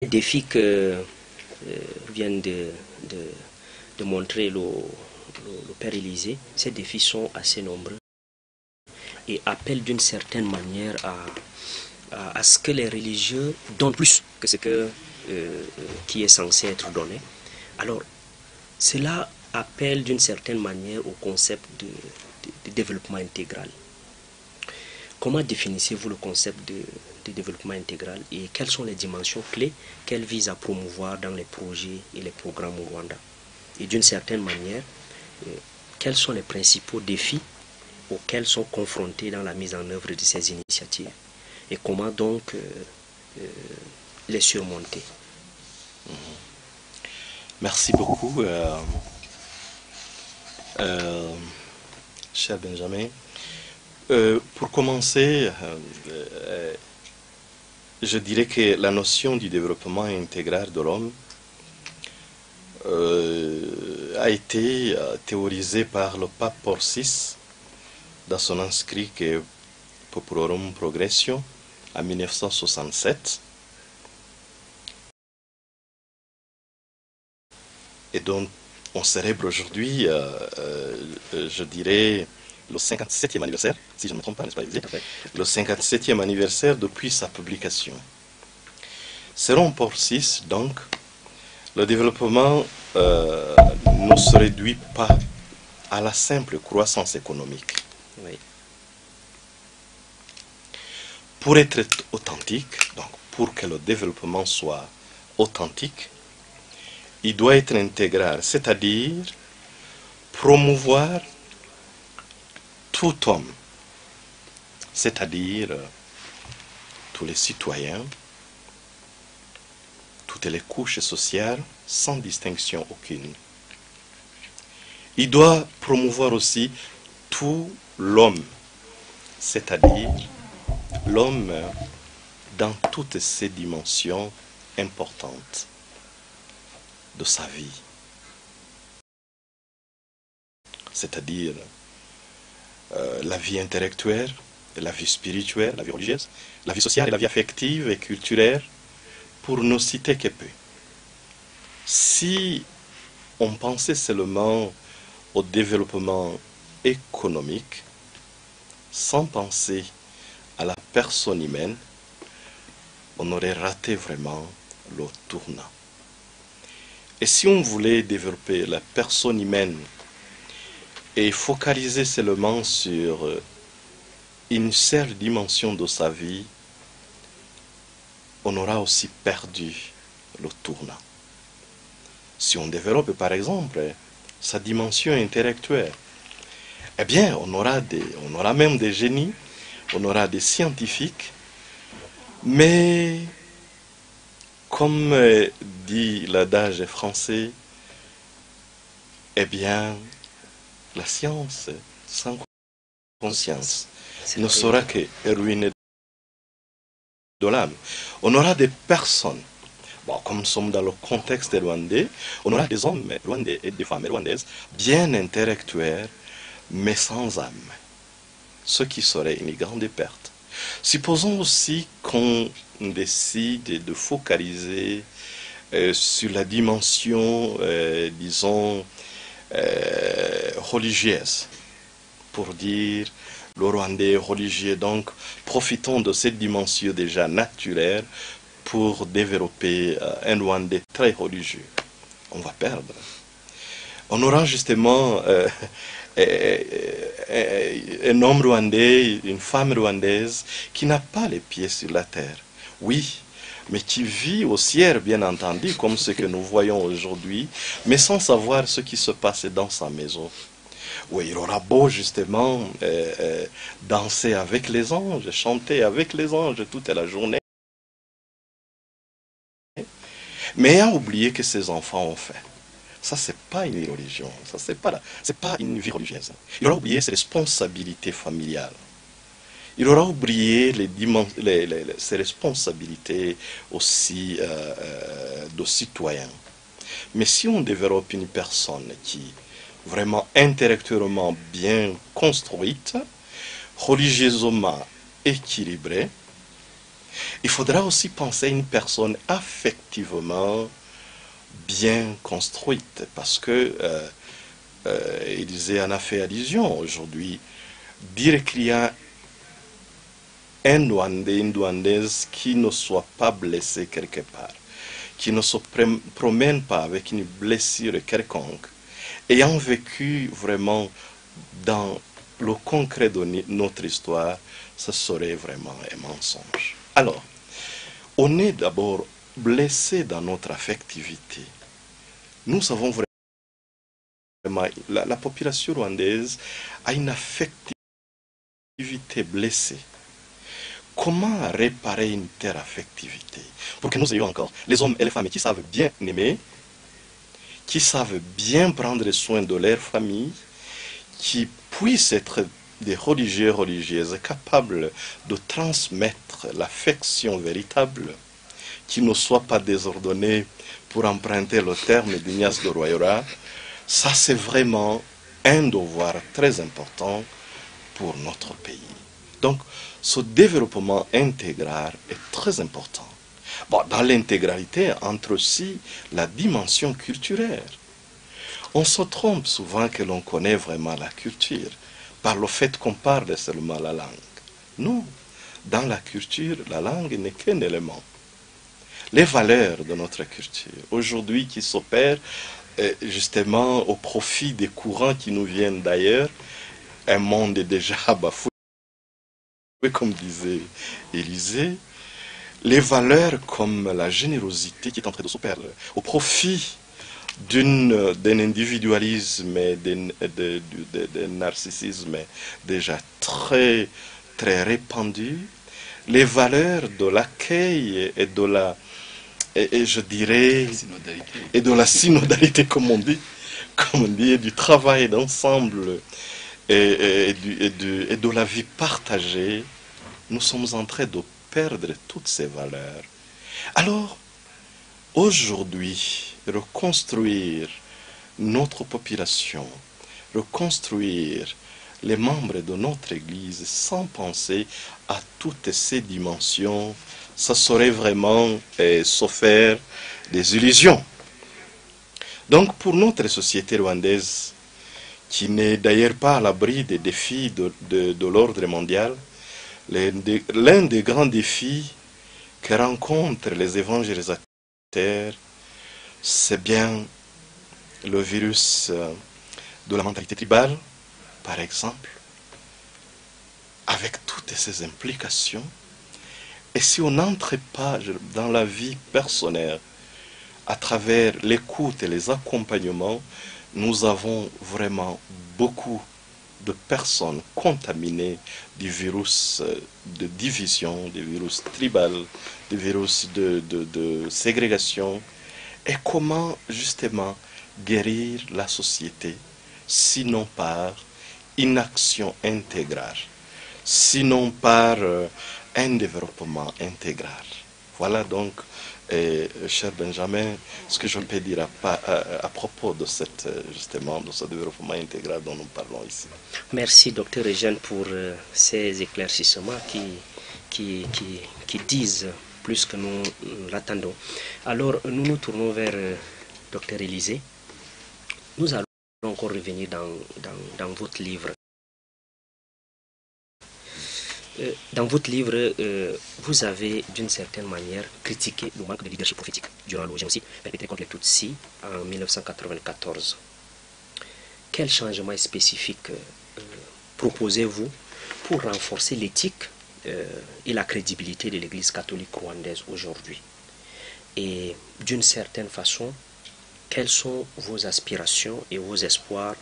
Les défis que vient de montrer le Père Élysée, ces défis sont assez nombreux et appellent d'une certaine manière à ce que les religieux donnent plus que ce qui est censé être donné. Alors, cela appelle d'une certaine manière au concept de développement intégral. Comment définissez-vous le concept de développement intégral et quelles sont les dimensions clés qu'elle vise à promouvoir dans les projets et les programmes au Rwanda? Et d'une certaine manière, quels sont les principaux défis auxquels sont confrontés dans la mise en œuvre de ces initiatives? Et comment donc les surmonter? Merci beaucoup, cher Benjamin. Pour commencer, je dirais que la notion du développement intégral de l'homme a été théorisée par le pape Paul VI dans son inscrit que Populorum Progressio en 1967 et dont on célèbre aujourd'hui, je dirais, le 57e anniversaire, si je ne me trompe pas, n'est-ce pas, le 57e anniversaire depuis sa publication. Selon Paul VI, donc, le développement ne se réduit pas à la simple croissance économique. Oui. Pour être authentique, donc pour que le développement soit authentique, il doit être intégral, c'est-à-dire promouvoir tout homme, c'est-à-dire tous les citoyens, toutes les couches sociales, sans distinction aucune. Il doit promouvoir aussi tout l'homme, c'est-à-dire l'homme dans toutes ses dimensions importantes de sa vie, c'est-à-dire la vie intellectuelle, la vie spirituelle, la vie religieuse, la vie sociale et la vie affective et culturelle, pour ne citer que peu. Si on pensait seulement au développement économique, sans penser à la personne humaine, on aurait raté vraiment le tournant. Et si on voulait développer la personne humaine et focaliser seulement sur une seule dimension de sa vie, on aura aussi perdu le tournant. Si on développe par exemple sa dimension intellectuelle, eh bien on aura même des génies, on aura des scientifiques, mais comme dit l'adage français, eh bien la science sans conscience ne sera que ruiner de l'âme. On aura des personnes, bon, comme nous sommes dans le contexte rwandais, on aura des hommes rwandais et des femmes rwandaises bien intellectuels, mais sans âme, ce qui serait une grande perte. Supposons aussi qu'on décide de focaliser sur la dimension, disons, religieuse, pour dire le Rwandais religieux. Donc, profitons de cette dimension déjà naturelle pour développer un Rwandais très religieux. On va perdre. On aura justement un homme rwandais, une femme rwandaise qui n'a pas les pieds sur la terre. Oui, mais qui vit au ciel, bien entendu, comme ce que nous voyons aujourd'hui, mais sans savoir ce qui se passe dans sa maison. Oui, il aura beau justement danser avec les anges, chanter avec les anges toute la journée, mais ayant oublié que ses enfants ont fait. Ça, c'est pas une religion, ça, c'est pas une vie religieuse. Il aura oublié ses responsabilités familiales. Il aura oublié ses responsabilités aussi de citoyen. Mais si on développe une personne qui vraiment intellectuellement bien construite, religieusement équilibrée, Il faudra aussi penser à une personne affectivement bien construite, parce que Élisée en a fait allusion aujourd'hui. Dire qu'il y a un Douandais, une Douandaise qui ne soit pas blessé quelque part, qui ne se promène pas avec une blessure quelconque, ayant vécu vraiment dans le concret de notre histoire, ce serait vraiment un mensonge. Alors, on est d'abord blessé dans notre affectivité. Nous savons vraiment, la population rwandaise a une affectivité blessée. Comment réparer une telle affectivité pour que nous ayons encore les hommes et les femmes qui savent bien aimer, qui savent bien prendre soin de leur famille, qui puissent être des religieux, religieuses capables de transmettre l'affection véritable, qui ne soient pas désordonnés, pour emprunter le terme d'Ignace de Royora. Ça, c'est vraiment un devoir très important pour notre pays. Donc, ce développement intégral est très important. Bon, dans l'intégralité, entre aussi la dimension culturelle. On se trompe souvent que l'on connaît vraiment la culture par le fait qu'on parle seulement la langue. Non, dans la culture, la langue n'est qu'un élément. Les valeurs de notre culture, aujourd'hui qui s'opèrent justement au profit des courants qui nous viennent d'ailleurs, un monde est déjà bafoué, comme disait Élisée, les valeurs comme la générosité qui est en train de s'opérer au profit d'un individualisme et d'un narcissisme déjà très, très répandu, les valeurs de l'accueil et de la, et je dirais, et de la synodalité, comme on dit, et du travail d'ensemble et de la vie partagée, nous sommes en train de perdre toutes ces valeurs. Alors, aujourd'hui, reconstruire notre population, reconstruire les membres de notre Église sans penser à toutes ces dimensions, ça serait vraiment se faire des illusions. Donc pour notre société rwandaise, qui n'est d'ailleurs pas à l'abri des défis de l'ordre mondial, l'un des grands défis que rencontrent les évangélisateurs, c'est bien le virus de la mentalité tribale, par exemple, avec toutes ces implications. Et si on n'entre pas dans la vie personnelle, à travers l'écoute et les accompagnements, nous avons vraiment beaucoup de personnes contaminées du virus de division, du virus tribal, du virus de ségrégation. Et comment justement guérir la société, sinon par une action intégrale, sinon par un développement intégral. Voilà donc, cher Benjamin, ce que je peux dire à propos de justement de ce développement intégral dont nous parlons ici. Merci, docteur Eugène, pour ces éclaircissements qui disent plus que nous l'attendons. Alors, nous nous tournons vers docteur Élisée. Nous allons encore revenir dans votre livre. Dans votre livre, vous avez d'une certaine manière critiqué le manque de leadership prophétique durant le génocide perpétré contre les Tutsis en 1994. Quel changement spécifique proposez-vous pour renforcer l'éthique et la crédibilité de l'Église catholique rwandaise aujourd'hui? Et d'une certaine façon, quelles sont vos aspirations et vos espoirs